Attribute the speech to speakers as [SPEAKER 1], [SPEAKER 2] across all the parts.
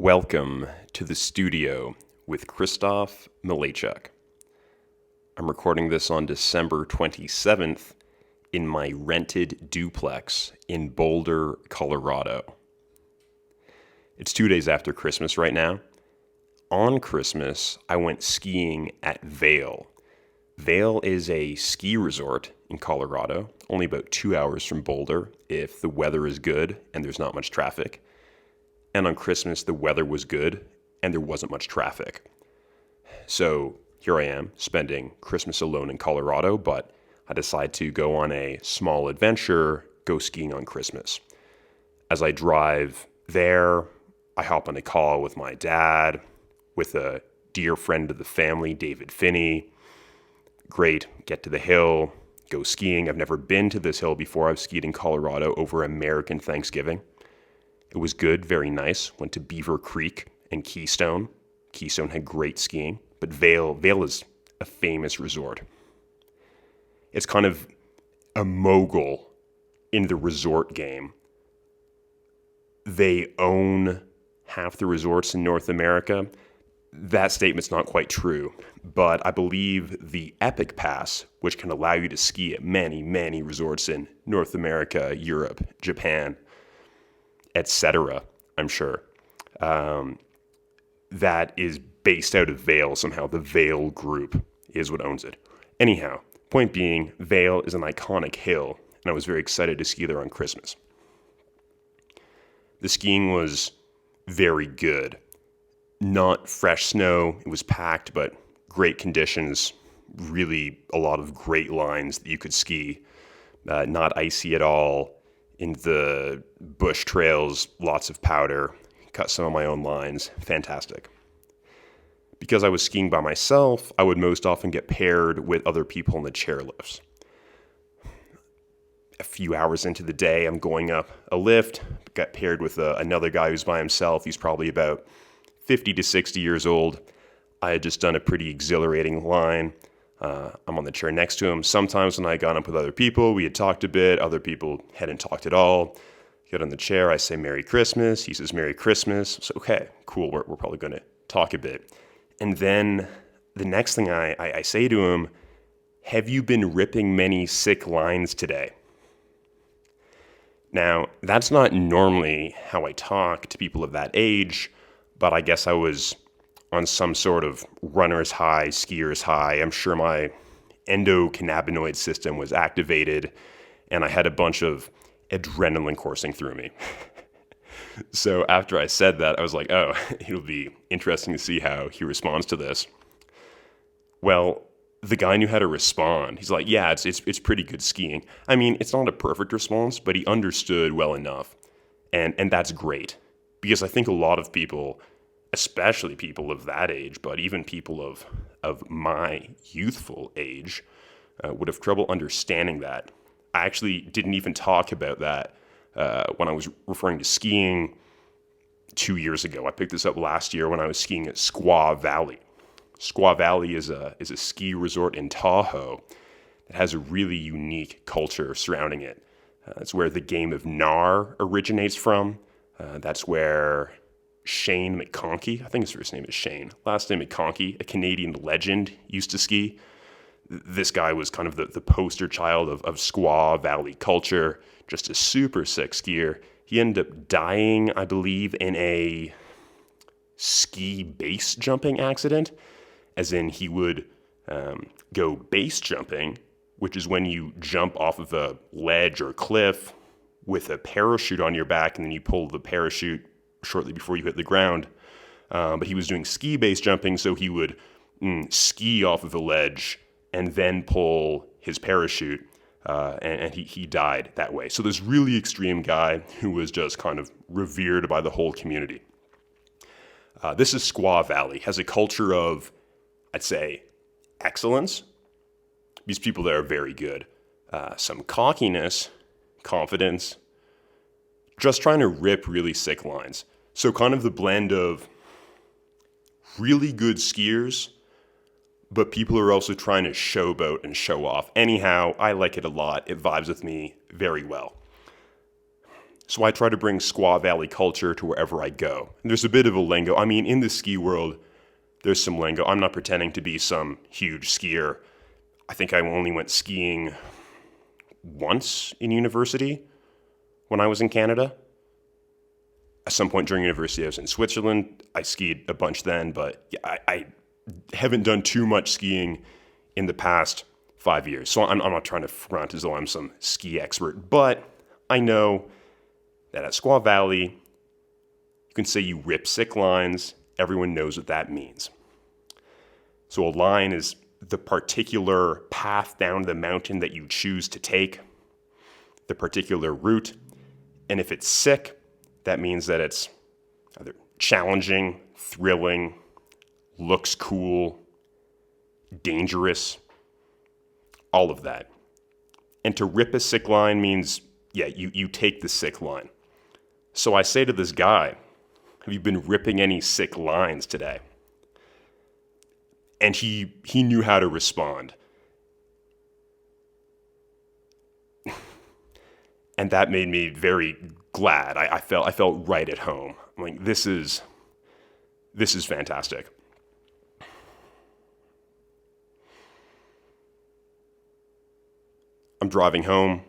[SPEAKER 1] Welcome to the studio with Kristoff Malejczuk. I'm recording this on December 27th in my rented duplex in Boulder, Colorado. It's 2 days after Christmas right now. On Christmas, I went skiing at Vail. Vail is a ski resort in Colorado, only about 2 hours from Boulder if the weather is good and there's not much traffic. And on Christmas, the weather was good and there wasn't much traffic. So here I am spending Christmas alone in Colorado, but I decide to go on a small adventure, go skiing on Christmas. As I drive there, I hop on a call with my dad, with a dear friend of the family, David Finney. Great, get to the hill, go skiing. I've never been to this hill before. I've skied in Colorado over American Thanksgiving. It was good, very nice. Went to Beaver Creek and Keystone. Keystone had great skiing, but Vail is a famous resort. It's kind of a mogul in the resort game. They own half the resorts in North America. That statement's not quite true, but I believe the Epic Pass, which can allow you to ski at many, many resorts in North America, Europe, Japan, etc., I'm sure, that is based out of Vail somehow. The Vail Group is what owns it. Anyhow, point being, Vail is an iconic hill, and I was very excited to ski there on Christmas. The skiing was very good. Not fresh snow, it was packed, but great conditions, really a lot of great lines that you could ski. Not icy at all. In the bush trails, lots of powder, cut some of my own lines, fantastic. Because I was skiing by myself, I would most often get paired with other people in the chairlifts. A few hours into the day, I'm going up a lift, got paired with another guy who's by himself. He's probably about 50 to 60 years old. I had just done a pretty exhilarating line. I'm on the chair next to him. Sometimes when I got up with other people, we had talked a bit. Other people hadn't talked at all. Get on the chair. I say, Merry Christmas. He says, Merry Christmas. So, okay, cool. We're probably going to talk a bit. And then the next thing I say to him, have you been ripping many sick lines today? Now, that's not normally how I talk to people of that age, but I guess I was on some sort of runner's high, skier's high. I'm sure my endocannabinoid system was activated and I had a bunch of adrenaline coursing through me. So after I said that, I was like, oh, it'll be interesting to see how he responds to this. Well, the guy knew how to respond. He's like, yeah, it's pretty good skiing. I mean, it's not a perfect response, but he understood well enough. And that's great. Because I think a lot of people, especially people of that age, but even people of my youthful age, would have trouble understanding that. I actually didn't even talk about that when I was referring to skiing 2 years ago. I picked this up last year when I was skiing at Squaw Valley. Squaw Valley is a ski resort in Tahoe that has a really unique culture surrounding it. It's where the game of Nar originates from. That's where Shane McConkey, I think his first name is Shane, last name McConkey, a Canadian legend, used to ski. This guy was kind of the poster child of Squaw Valley culture, just a super sick skier. He ended up dying, I believe, in a ski base jumping accident, as in he would go base jumping, which is when you jump off of a ledge or cliff with a parachute on your back, and then you pull the parachute shortly before you hit the ground. But he was doing ski base jumping, so he would ski off of a ledge and then pull his parachute, and he died that way. So this really extreme guy who was just kind of revered by the whole community. This is Squaw Valley, has a culture of, I'd say, excellence. These people there are very good. Some cockiness, confidence, just trying to rip really sick lines. So kind of the blend of really good skiers, but people are also trying to showboat and show off. Anyhow, I like it a lot. It vibes with me very well. So I try to bring Squaw Valley culture to wherever I go. And there's a bit of a lingo. I mean, in the ski world, there's some lingo. I'm not pretending to be some huge skier. I think I only went skiing once in university when I was in Canada. At some point during university, I was in Switzerland. I skied a bunch then, but yeah, I haven't done too much skiing in the past 5 years. So I'm not trying to front as though I'm some ski expert, but I know that at Squaw Valley, you can say you rip sick lines. Everyone knows what that means. So a line is the particular path down the mountain that you choose to take, the particular route. And if it's sick, that means that it's either challenging, thrilling, looks cool, dangerous, all of that. And to rip a sick line means, yeah, you take the sick line. So I say to this guy, have you been ripping any sick lines today? And he knew how to respond. And that made me very glad. I felt right at home. I'm like, this is fantastic. I'm driving home.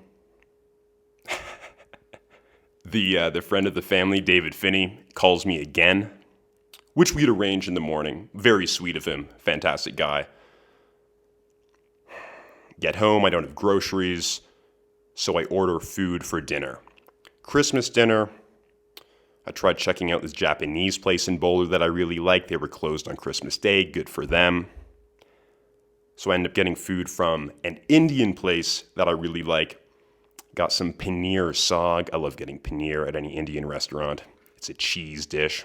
[SPEAKER 1] The friend of the family, David Finney, calls me again, which we'd arranged in the morning. Very sweet of him. Fantastic guy. Get home, I don't have groceries, so I order food for dinner. Christmas dinner. I tried checking out this Japanese place in Boulder that I really liked. They were closed on Christmas Day. Good for them. So I ended up getting food from an Indian place that I really like. Got some paneer saag. I love getting paneer at any Indian restaurant. It's a cheese dish.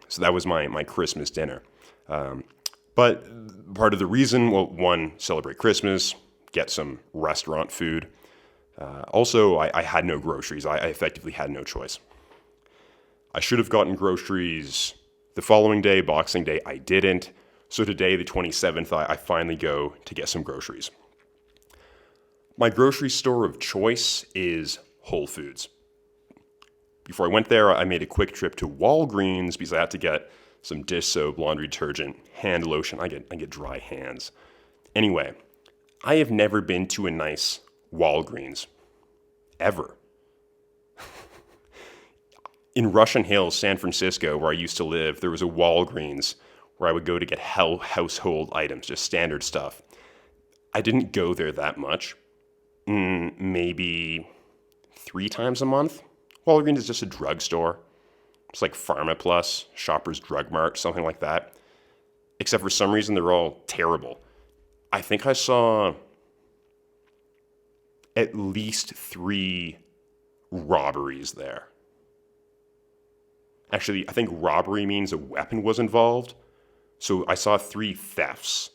[SPEAKER 1] So that was my Christmas dinner. But part of the reason, well, one, celebrate Christmas, get some restaurant food. Also, I had no groceries. I effectively had no choice. I should have gotten groceries the following day, Boxing Day. I didn't. So today, the 27th, I finally go to get some groceries. My grocery store of choice is Whole Foods. Before I went there, I made a quick trip to Walgreens because I had to get some dish soap, laundry detergent, hand lotion. I get dry hands. Anyway, I have never been to a nice Walgreens. Ever. In Russian Hills, San Francisco, where I used to live, there was a Walgreens where I would go to get household items, just standard stuff. I didn't go there that much. Maybe 3 times a month. Walgreens is just a drugstore. It's like Pharma Plus, Shoppers Drug Mart, something like that. Except for some reason, they're all terrible. I think I saw at least 3 robberies there. Actually, I think robbery means a weapon was involved. So I saw 3 thefts.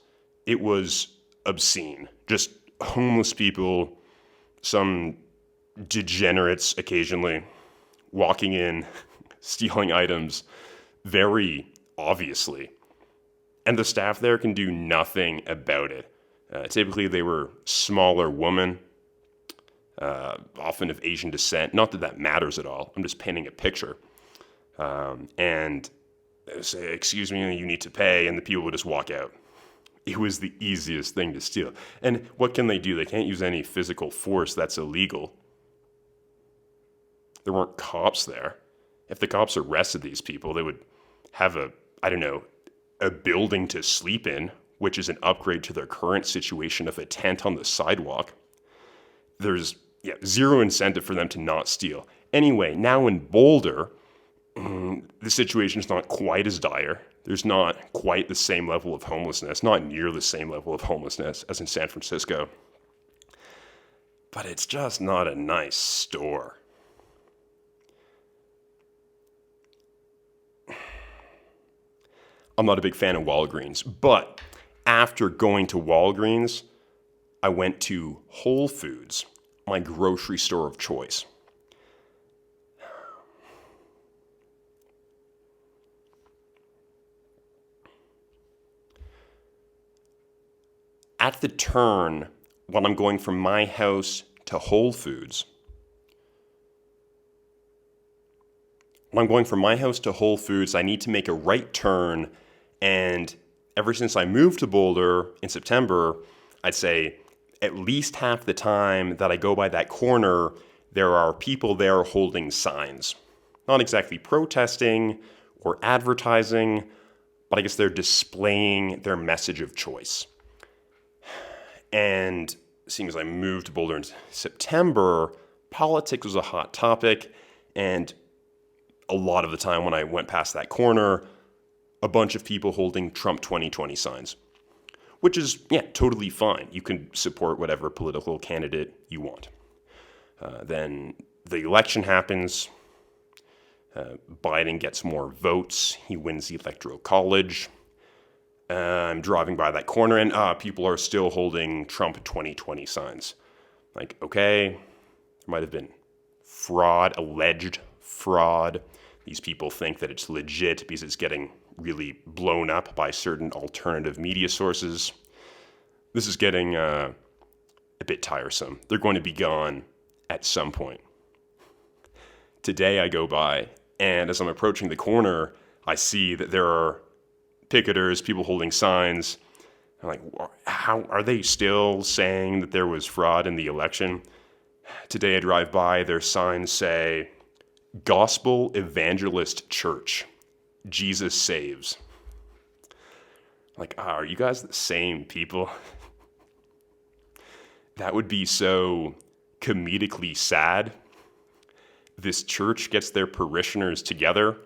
[SPEAKER 1] It was obscene. Just homeless people, some degenerates occasionally walking in, stealing items very obviously. And the staff there can do nothing about it. Typically they were smaller women, often of Asian descent. Not that that matters at all. I'm just painting a picture. And they would say, excuse me, you need to pay, and the people would just walk out. It was the easiest thing to steal. And what can they do? They can't use any physical force. That's illegal. There weren't cops there. If the cops arrested these people, they would have a building to sleep in, which is an upgrade to their current situation of a tent on the sidewalk. There's zero incentive for them to not steal. Anyway, now in Boulder, the situation is not quite as dire. There's not quite the same level of homelessness, not near the same level of homelessness as in San Francisco. But it's just not a nice store. I'm not a big fan of Walgreens, but after going to Walgreens, I went to Whole Foods, my grocery store of choice. At the turn, when I'm going from my house to Whole Foods, when I'm going from my house to Whole Foods, I need to make a right turn. And ever since I moved to Boulder in September, I'd say at least half the time that I go by that corner, there are people there holding signs. Not exactly protesting or advertising, but I guess they're displaying their message of choice. And seeing as I moved to Boulder in September, politics was a hot topic, and a lot of the time when I went past that corner, a bunch of people holding Trump 2020 signs, which is, totally fine. You can support whatever political candidate you want. Then the election happens. Biden gets more votes. He wins the Electoral College. I'm driving by that corner, and people are still holding Trump 2020 signs. Like, okay, there might have been fraud, alleged fraud. These people think that it's legit because it's getting really blown up by certain alternative media sources. This is getting a bit tiresome. They're going to be gone at some point. Today I go by, and as I'm approaching the corner, I see that there are picketers, people holding signs. I'm like, how are they still saying that there was fraud in the election? Today I drive by, their signs say, Gospel Evangelist Church, Jesus saves. Like, are you guys the same people? That would be so comedically sad. This church gets their parishioners together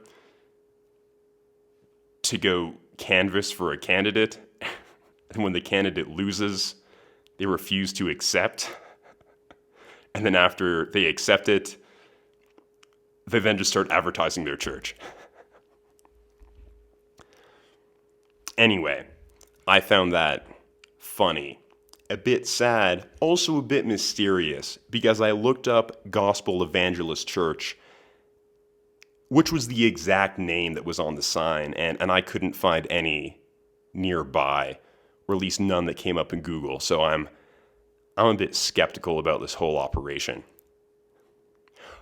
[SPEAKER 1] to go canvass for a candidate, and when the candidate loses, they refuse to accept. And then after they accept it, they then just start advertising their church. Anyway, I found that funny, a bit sad, also a bit mysterious, because I looked up Gospel Evangelist Church, which was the exact name that was on the sign, and I couldn't find any nearby, or at least none that came up in Google, so I'm a bit skeptical about this whole operation.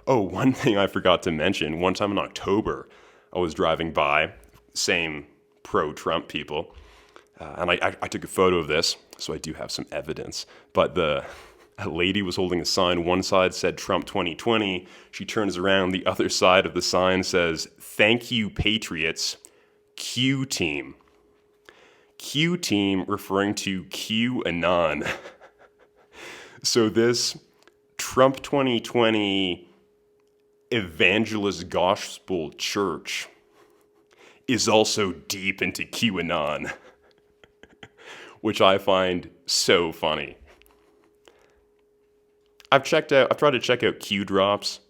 [SPEAKER 1] Oh, one thing I forgot to mention, one time in October, I was driving by, same pro-Trump people, and I took a photo of this, so I do have some evidence, but a lady was holding a sign. One side said Trump 2020. She turns around. The other side of the sign says, "Thank you, Patriots, Q Team." Q Team referring to QAnon. So this Trump 2020 Evangelist Gospel Church is also deep into QAnon, which I find so funny. I've tried to check out Q Drops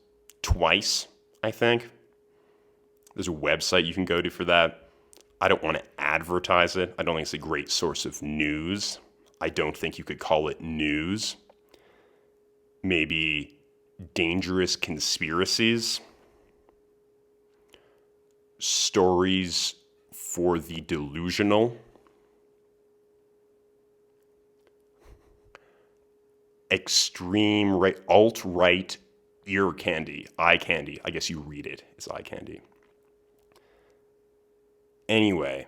[SPEAKER 1] twice, I think. There's a website you can go to for that. I don't want to advertise it. I don't think it's a great source of news. I don't think you could call it news. Maybe dangerous conspiracies. Stories for the delusional. Extreme right, alt-right ear candy, eye candy. I guess you read it. It's eye candy. Anyway.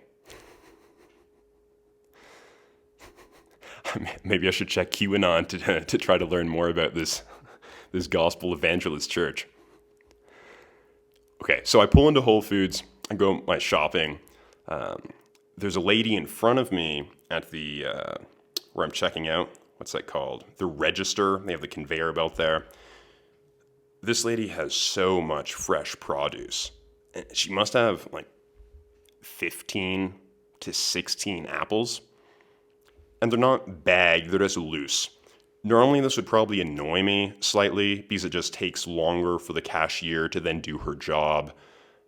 [SPEAKER 1] Maybe I should check QAnon to try to learn more about this Gospel Evangelist Church. Okay, so I pull into Whole Foods. I go my shopping. There's a lady in front of me at the where I'm checking out. What's that called? The register. They have the conveyor belt there. This lady has so much fresh produce. And she must have like 15 to 16 apples. And they're not bagged, they're just loose. Normally this would probably annoy me slightly because it just takes longer for the cashier to then do her job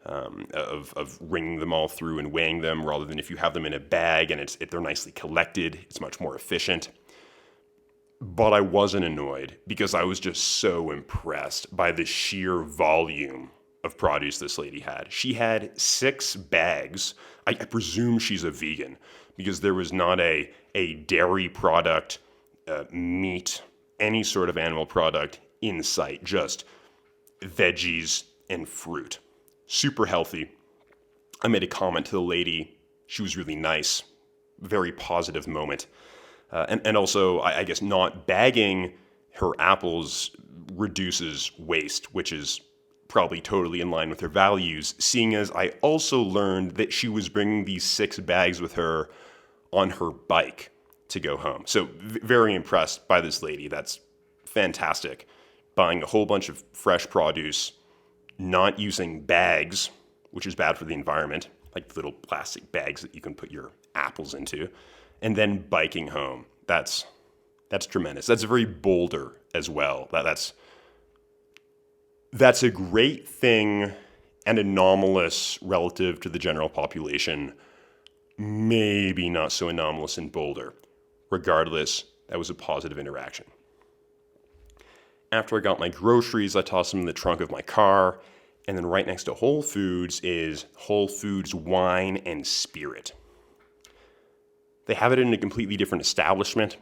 [SPEAKER 1] of ringing them all through and weighing them, rather than if you have them in a bag and they're nicely collected, it's much more efficient. But I wasn't annoyed because I was just so impressed by the sheer volume of produce this lady had. She had 6 bags. I presume she's a vegan because there was not a dairy product, meat, any sort of animal product in sight, just veggies and fruit. super healthy. I made a comment to the lady. She was really nice. Very positive moment. And also, I guess not bagging her apples reduces waste, which is probably totally in line with her values, seeing as I also learned that she was bringing these 6 bags with her on her bike to go home. So very impressed by this lady. That's fantastic. Buying a whole bunch of fresh produce, not using bags, which is bad for the environment, like little plastic bags that you can put your apples into, and then biking home. That's tremendous. That's very Boulder as well. That's a great thing and anomalous relative to the general population. Maybe not so anomalous in Boulder. Regardless, that was a positive interaction. After I got my groceries, I tossed them in the trunk of my car, and then right next to Whole Foods is Whole Foods Wine and Spirit. They have it in a completely different establishment,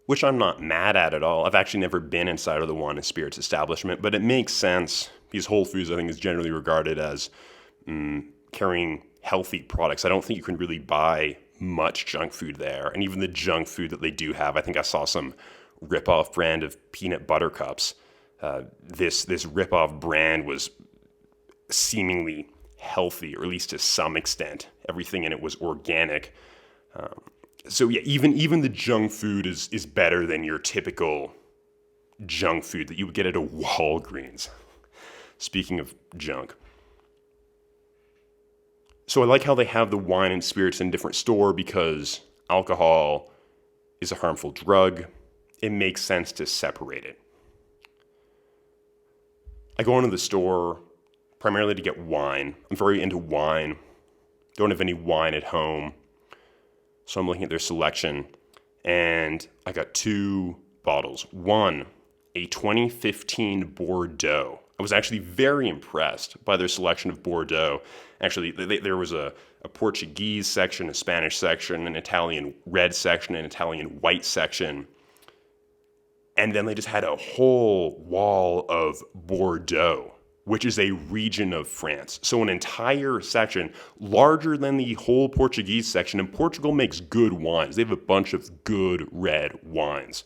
[SPEAKER 1] which I'm not mad at all. I've actually never been inside of the Wine and Spirits establishment, but it makes sense because Whole Foods, I think, is generally regarded as carrying healthy products. I don't think you can really buy much junk food there. And even the junk food that they do have, I think I saw some rip-off brand of peanut butter cups. This rip-off brand was seemingly healthy, or at least to some extent. Everything in it was organic. So yeah, even the junk food is better than your typical junk food that you would get at a Walgreens. Speaking of junk. So I like how they have the wine and spirits in a different store because alcohol is a harmful drug. It makes sense to separate it. I go into the store primarily to get wine. I'm very into wine. Don't have any wine at home. So I'm looking at their selection, and I got 2 bottles. One, a 2015 Bordeaux. I was actually very impressed by their selection of Bordeaux. Actually, there was a Portuguese section, a Spanish section, an Italian red section, an Italian white section. And then they just had a whole wall of Bordeaux, which is a region of France. So an entire section, larger than the whole Portuguese section. And Portugal makes good wines. They have a bunch of good red wines.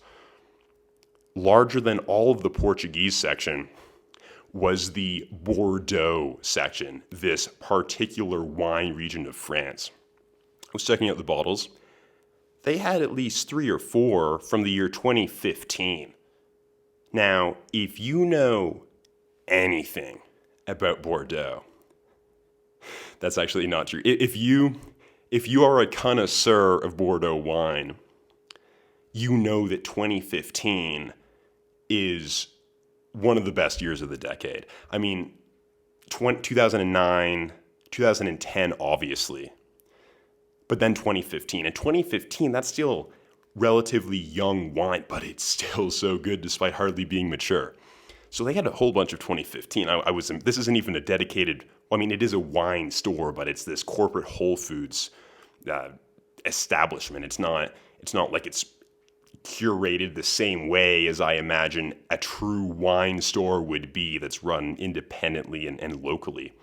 [SPEAKER 1] Larger than all of the Portuguese section was the Bordeaux section, this particular wine region of France. I was checking out the bottles. They had at least 3 or 4 from the year 2015. Now, if you know anything about Bordeaux, that's actually not true. If you are a connoisseur of Bordeaux wine, you know that 2015 is one of the best years of the decade. I mean, 2009, 2010, obviously, but then 2015. And 2015, that's still relatively young wine, but it's still so good despite hardly being mature. So they had a whole bunch of 2015. This isn't even a dedicated, I mean, it is a wine store, but it's this corporate Whole Foods establishment. It's not like it's curated the same way as I imagine a true wine store would be that's run independently and locally.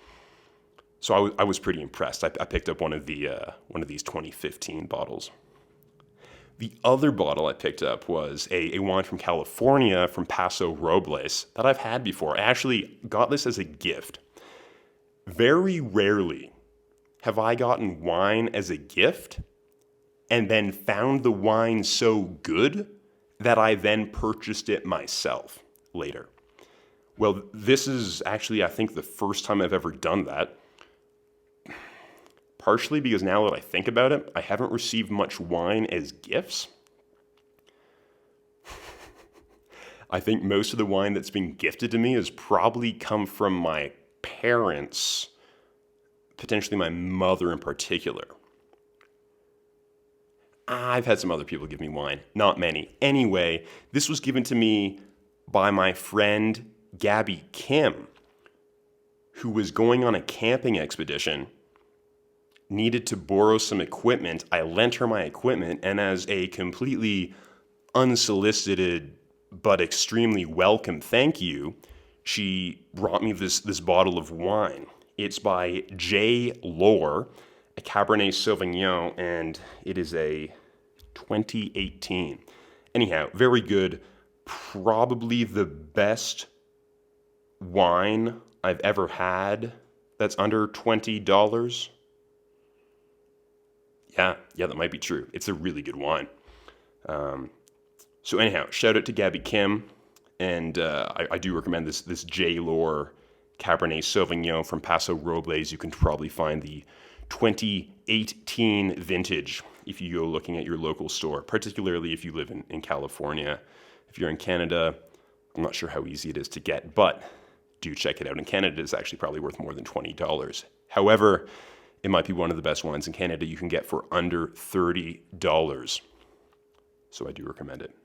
[SPEAKER 1] So I was pretty impressed. I picked up one of these 2015 bottles. The other bottle I picked up was a wine from California, from Paso Robles, that I've had before. I actually got this as a gift. Very rarely have I gotten wine as a gift and then found the wine so good that I then purchased it myself later. Well, this is actually, I think, the first time I've ever done that. Partially because now that I think about it, I haven't received much wine as gifts. I think most of the wine that's been gifted to me has probably come from my parents, potentially my mother in particular. I've had some other people give me wine, not many. Anyway, this was given to me by my friend Gabby Kim, who was going on a camping expedition, needed to borrow some equipment. I lent her my equipment, and as a completely unsolicited but extremely welcome thank you, She brought me this bottle of wine. It's by J. Lore, a Cabernet Sauvignon, and it is a 2018. Anyhow, very good. Probably the best wine I've ever had that's under $20. Yeah, that might be true. It's a really good wine. So anyhow, shout out to Gabby Kim, and I do recommend this J. Lore Cabernet Sauvignon from Paso Robles. You can probably find the 2018 vintage if you go looking at your local store, particularly if you live in California. If you're in Canada, I'm not sure how easy it is to get, but do check it out. In Canada, it's actually probably worth more than $20. However, it might be one of the best wines in Canada you can get for under $30. So I do recommend it.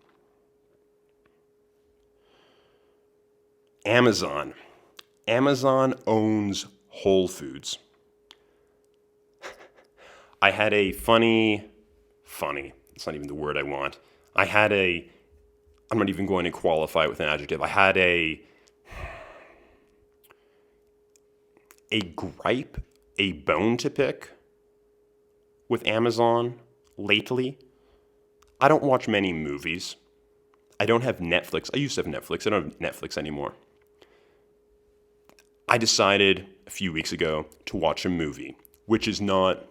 [SPEAKER 1] Amazon. Amazon owns Whole Foods. I had a funny, it's not even the word I want. I'm not even going to qualify it with an adjective. I had a gripe, a bone to pick with Amazon lately. I don't watch many movies. I don't have Netflix. I used to have Netflix. I don't have Netflix anymore. I decided a few weeks ago to watch a movie, which is not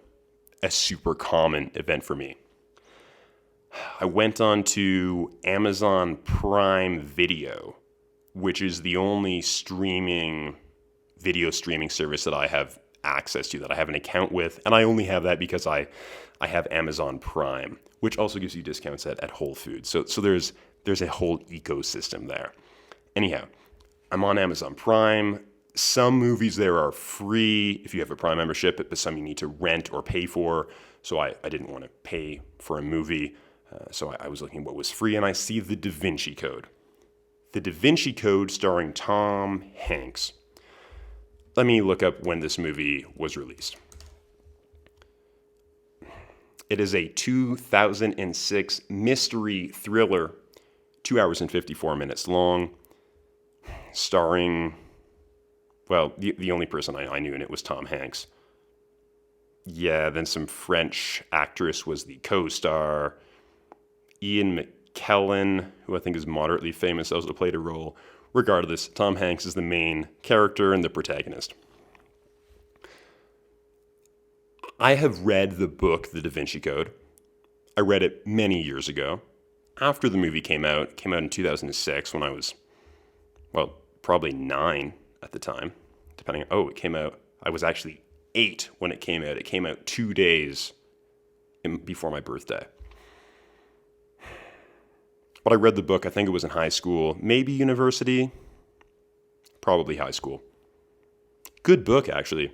[SPEAKER 1] a super common event for me. I went on to Amazon Prime Video, which is the only video streaming service that I have access to, that I have an account with, and I only have that because I have Amazon Prime, which also gives you discounts at Whole Foods. So there's a whole ecosystem there. Anyhow, I'm on Amazon Prime. Some movies there are free if you have a Prime membership, but some you need to rent or pay for. So I didn't want to pay for a movie. So I was looking at what was free, and I see the Da Vinci Code. The Da Vinci Code starring Tom Hanks. Let me look up when this movie was released. It is a 2006 mystery thriller, 2 hours and 54 minutes long, starring, well, the only person I knew in it was Tom Hanks. Yeah, then some French actress was the co-star. Ian McKellen, who I think is moderately famous, also played a role. Regardless, Tom Hanks is the main character and the protagonist. I have read the book, The Da Vinci Code. I read it many years ago. After the movie came out in 2006 when I was, probably 9 at the time, it came out, I was actually 8 when it came out. It came out 2 days before my birthday. But I read the book, I think it was in high school, maybe university, probably high school. Good book, actually.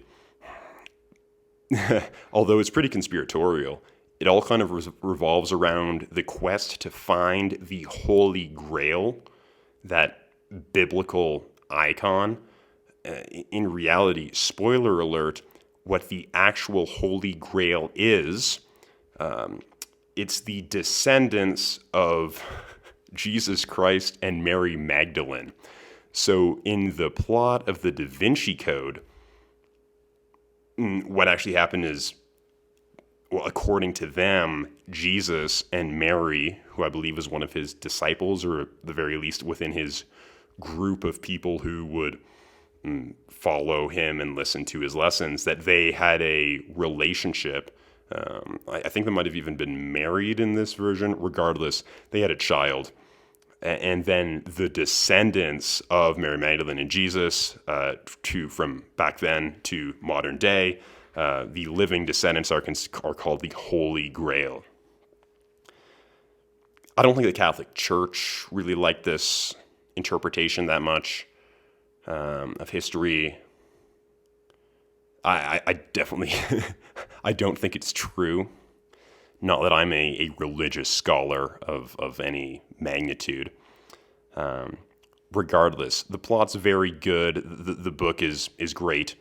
[SPEAKER 1] Although it's pretty conspiratorial, it all kind of revolves around the quest to find the Holy Grail, that biblical icon. In reality, spoiler alert, what the actual Holy Grail is, it's the descendants of Jesus Christ and Mary Magdalene. So in the plot of the Da Vinci Code, what actually happened is, according to them, Jesus and Mary, who I believe was one of his disciples, or at the very least within his group of people who would follow him and listen to his lessons, that they had a relationship. I think they might have even been married in this version. Regardless, they had a child. And then the descendants of Mary Magdalene and Jesus, from back then to modern day, the living descendants are called the Holy Grail. I don't think the Catholic Church really liked this interpretation that much of history. I definitely, I don't think it's true. Not that I'm a religious scholar of any magnitude. Regardless, the plot's very good. The book is great.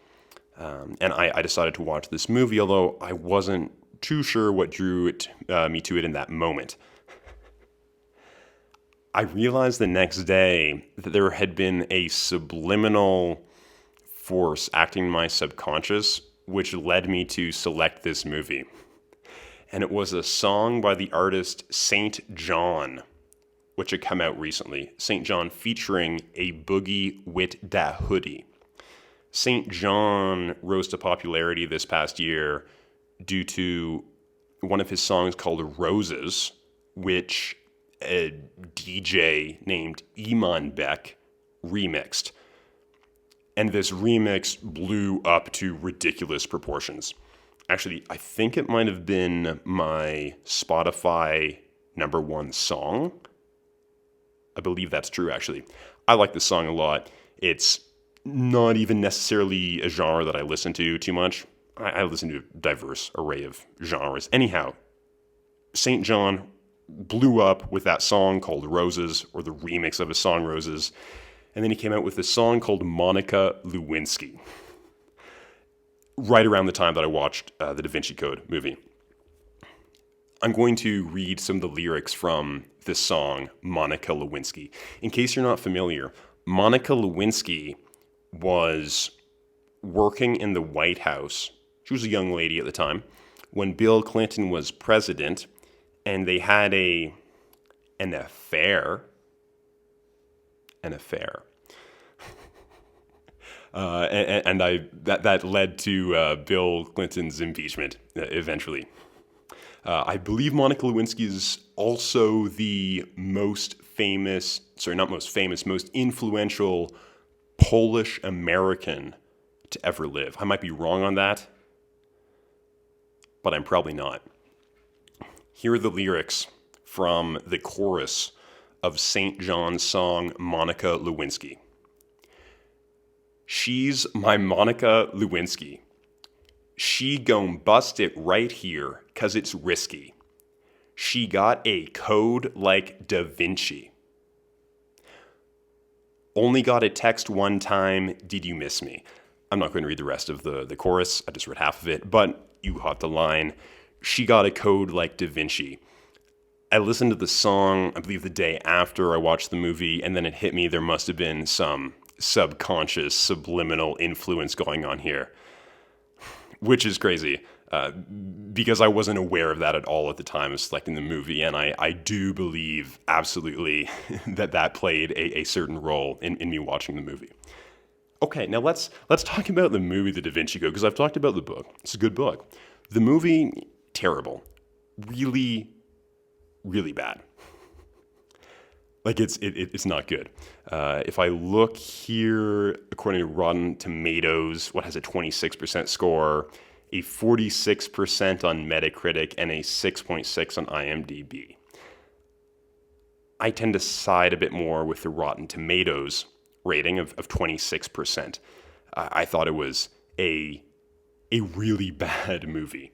[SPEAKER 1] And I decided to watch this movie, although I wasn't too sure what drew me to it in that moment. I realized the next day that there had been a subliminal force acting in my subconscious, which led me to select this movie. And it was a song by the artist Saint John, which had come out recently. Saint John featuring a Boogie Wit Da Hoodie. Saint John rose to popularity this past year due to one of his songs called Roses, which a DJ named Iman Beck remixed. And this remix blew up to ridiculous proportions. Actually, I think it might have been my Spotify #1 song. I believe that's true, actually. I like the song a lot. It's not even necessarily a genre that I listen to too much. I listen to a diverse array of genres. Anyhow, St. John blew up with that song called Roses, or the remix of his song Roses. And then he came out with a song called Monica Lewinsky, right around the time that I watched the Da Vinci Code movie. I'm going to read some of the lyrics from this song, Monica Lewinsky. In case you're not familiar, Monica Lewinsky was working in the White House. She was a young lady at the time when Bill Clinton was president, and they had an affair. That led to Bill Clinton's impeachment eventually. I believe Monica Lewinsky is also the most influential Polish American to ever live. I might be wrong on that, but I'm probably not. Here are the lyrics from the chorus of St. John's song Monica Lewinsky. She's my Monica Lewinsky. She gon' bust it right here, 'cause it's risky. She got a code like Da Vinci. Only got a text one time, did you miss me? I'm not going to read the rest of the chorus, I just read half of it, but you caught the line. She got a code like Da Vinci. I listened to the song, I believe the day after I watched the movie, and then it hit me there must have been some subconscious, subliminal influence going on here. Which is crazy, because I wasn't aware of that at all at the time of selecting the movie, and I do believe absolutely that played a certain role in me watching the movie. Okay, now let's talk about the movie The Da Vinci Code, because I've talked about the book. It's a good book. The movie, terrible. Really, really bad. Like, it's not good. If I look here, according to Rotten Tomatoes, what has a 26% score, a 46% on Metacritic, and a 6.6 on IMDb. I tend to side a bit more with the Rotten Tomatoes rating of 26%. I thought it was a really bad movie.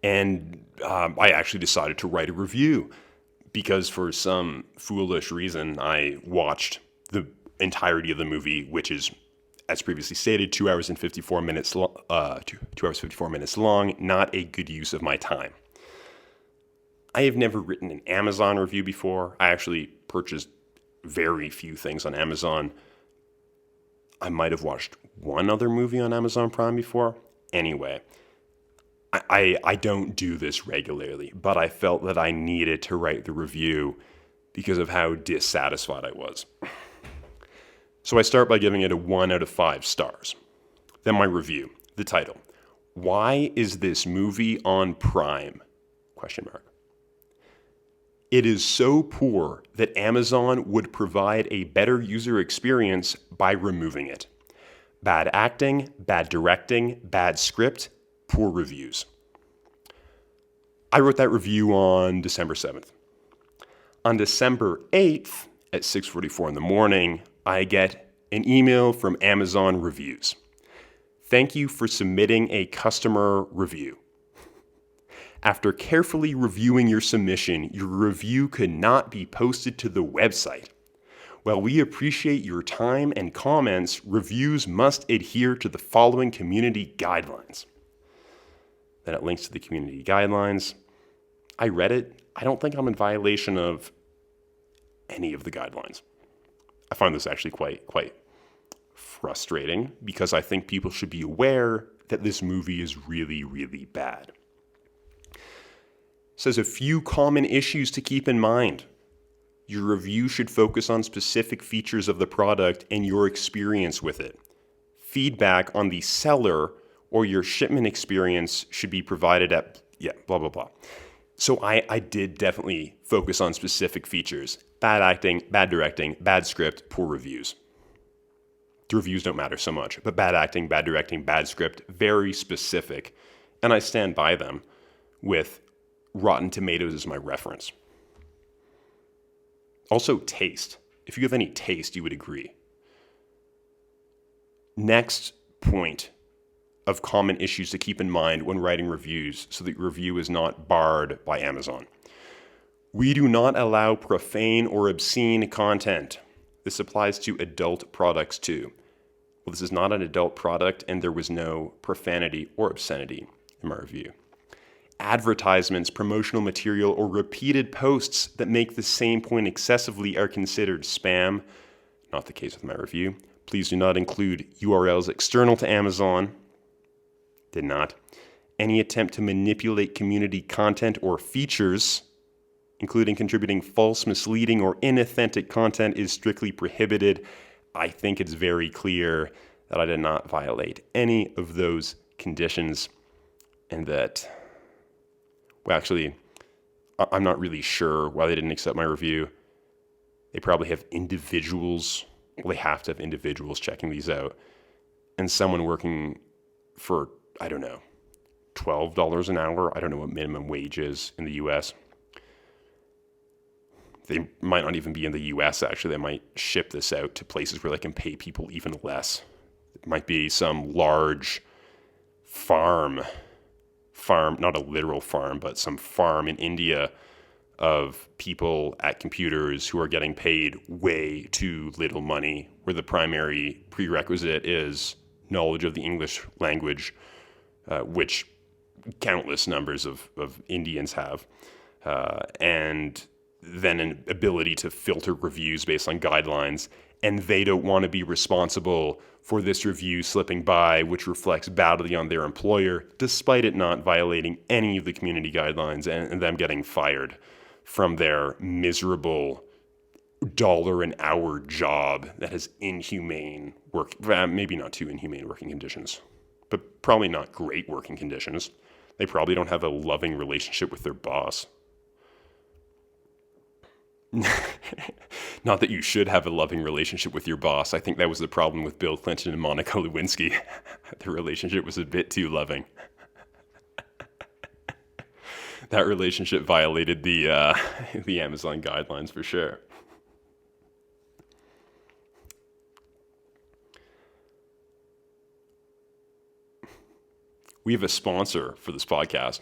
[SPEAKER 1] And I actually decided to write a review, because for some foolish reason, I watched the entirety of the movie, which is, as previously stated, 2 hours and 54 minutes, 2 hours 54 minutes long, not a good use of my time. I have never written an Amazon review before. I actually purchased very few things on Amazon. I might have watched one other movie on Amazon Prime before. Anyway, I don't do this regularly, but I felt that I needed to write the review because of how dissatisfied I was. So I start by giving it a 1 out of 5 stars. Then my review, the title. Why is this movie on Prime? ? It is so poor that Amazon would provide a better user experience by removing it. Bad acting, bad directing, bad script, poor reviews. I wrote that review on December 7th. On December 8th at 6:44 in the morning, I get an email from Amazon Reviews. Thank you for submitting a customer review. After carefully reviewing your submission, your review could not be posted to the website. While we appreciate your time and comments, reviews must adhere to the following community guidelines. Then it links to the community guidelines. I read it. I don't think I'm in violation of any of the guidelines. I find this actually quite frustrating because I think people should be aware that this movie is really, really bad. It says a few common issues to keep in mind. Your review should focus on specific features of the product and your experience with it. Feedback on the seller or your shipment experience should be provided at, blah, blah, blah. So I did definitely focus on specific features. Bad acting, bad directing, bad script, poor reviews. The reviews don't matter so much, but bad acting, bad directing, bad script, very specific. And I stand by them with Rotten Tomatoes as my reference. Also, taste. If you have any taste, you would agree. Next point of common issues to keep in mind when writing reviews so that your review is not barred by Amazon. We do not allow profane or obscene content. This applies to adult products too. Well, this is not an adult product and there was no profanity or obscenity in my review. Advertisements, promotional material, or repeated posts that make the same point excessively are considered spam. Not the case with my review. Please do not include URLs external to Amazon. Did not. Any attempt to manipulate community content or features, including contributing false, misleading, or inauthentic content, is strictly prohibited. I think it's very clear that I did not violate any of those conditions and that, well, actually, I'm not really sure why they didn't accept my review. They probably have individuals. Well, they have to have individuals checking these out. And someone working for, I don't know, $12 an hour. I don't know what minimum wage is in the US. They might not even be in the US, actually. They might ship this out to places where they can pay people even less. It might be some large farm, not a literal farm, but some farm in India of people at computers who are getting paid way too little money, where the primary prerequisite is knowledge of the English language, which countless numbers of Indians have, and then an ability to filter reviews based on guidelines, and they don't want to be responsible for this review slipping by, which reflects badly on their employer, despite it not violating any of the community guidelines and them getting fired from their miserable $1 an hour job that has inhumane work, maybe not too inhumane working conditions, but probably not great working conditions. They probably don't have a loving relationship with their boss. Not that you should have a loving relationship with your boss. I think that was the problem with Bill Clinton and Monica Lewinsky. The relationship was a bit too loving. That relationship violated the Amazon guidelines for sure. We have a sponsor for this podcast.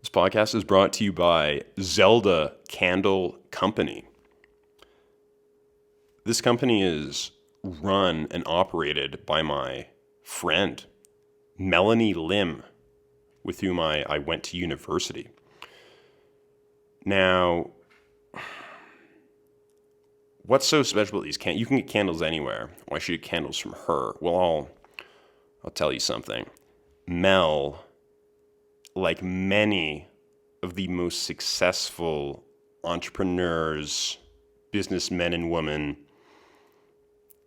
[SPEAKER 1] This podcast is brought to you by Zelda Candle Company. This company is run and operated by my friend, Melanie Lim, with whom I went to university. Now, what's so special about these candles? You can get candles anywhere. Why should you get candles from her? Well, I'll tell you something. Mel, like many of the most successful entrepreneurs, businessmen and women,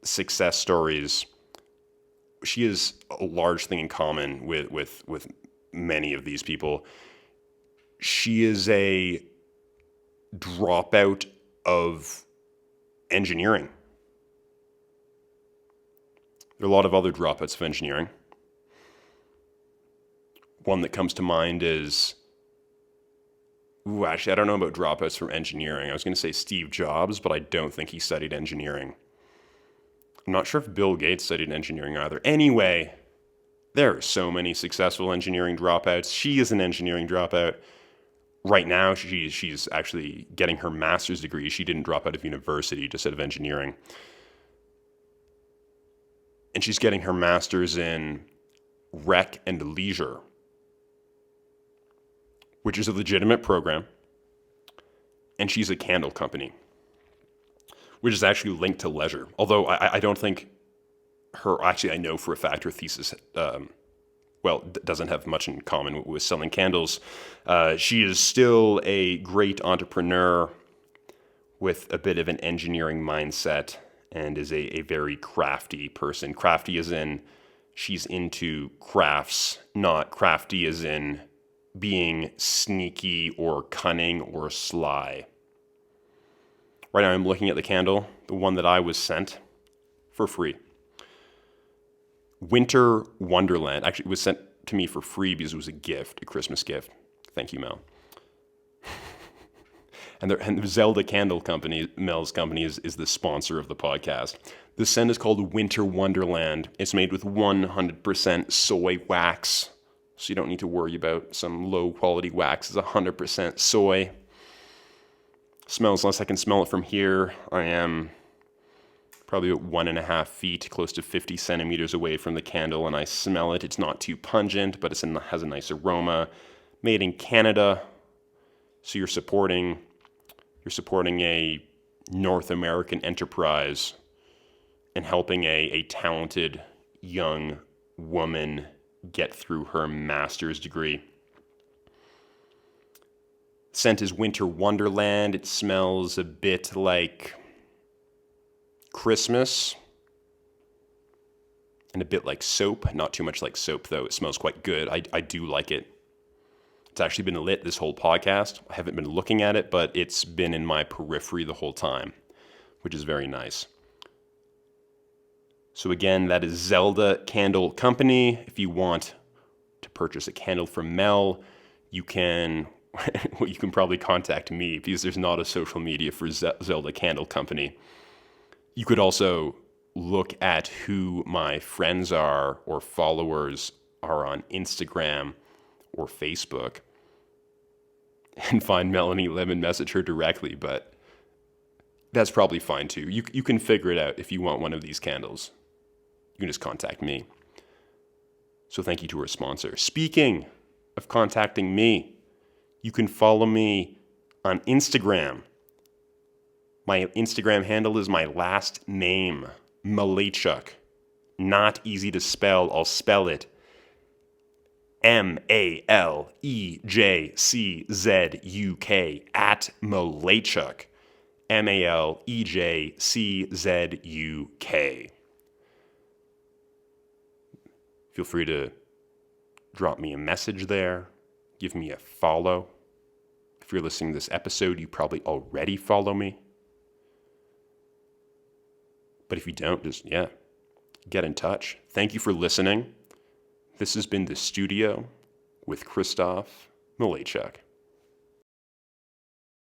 [SPEAKER 1] success stories, she has a large thing in common with many of these people. She is a dropout of engineering. There are a lot of other dropouts of engineering. One that comes to mind is, actually, I don't know about dropouts from engineering. I was going to say Steve Jobs, but I don't think he studied engineering. I'm not sure if Bill Gates studied engineering either. Anyway, there are so many successful engineering dropouts. She is an engineering dropout. Right now, she's actually getting her master's degree. She didn't drop out of university, just out of engineering. And she's getting her master's in rec and leisure, which is a legitimate program, and she's a candle company. which is actually linked to leisure. Although I don't think I know for a fact her thesis, doesn't have much in common with selling candles. She is still a great entrepreneur with a bit of an engineering mindset and is a very crafty person. Crafty as in she's into crafts, not crafty as in being sneaky or cunning or sly. Right now I'm looking at the candle, the one that I was sent for free. Winter Wonderland. Actually, it was sent to me for free because it was a gift, a Christmas gift. Thank you, Mel. And the Zelda Candle Company, Mel's company, is the sponsor of the podcast. The scent is called Winter Wonderland. It's made with 100% soy wax, so you don't need to worry about some low-quality wax. It's 100% soy. Smells, unless I can smell it from here, I am probably about 1.5 feet, close to 50 centimeters away from the candle, and I smell it. It's not too pungent, but it has a nice aroma. Made in Canada, so you're supporting a North American enterprise and helping a talented young woman get through her master's degree. Scent is Winter Wonderland. It smells a bit like Christmas and a bit like soap. Not too much like soap, though. It smells quite good. I do like it. It's actually been lit this whole podcast. I haven't been looking at it, but it's been in my periphery the whole time, which is very nice. So again, that is Zelda Candle Company. If you want to purchase a candle from Mel, you can probably contact me because there's not a social media for Zelda Candle Company. You could also look at who my friends are or followers are on Instagram or Facebook and find Melanie Lim and message her directly, but that's probably fine too. You can figure it out if you want one of these candles. You can just contact me. So thank you to our sponsor. Speaking of contacting me, you can follow me on Instagram. My Instagram handle is my last name, Malejczuk. Not easy to spell. I'll spell it. Malejczuk @Malejczuk. Malejczuk. Feel free to drop me a message there. Give me a follow. If you're listening to this episode, you probably already follow me. But if you don't, just, get in touch. Thank you for listening. This has been The Studio with Kristoff Malejczuk.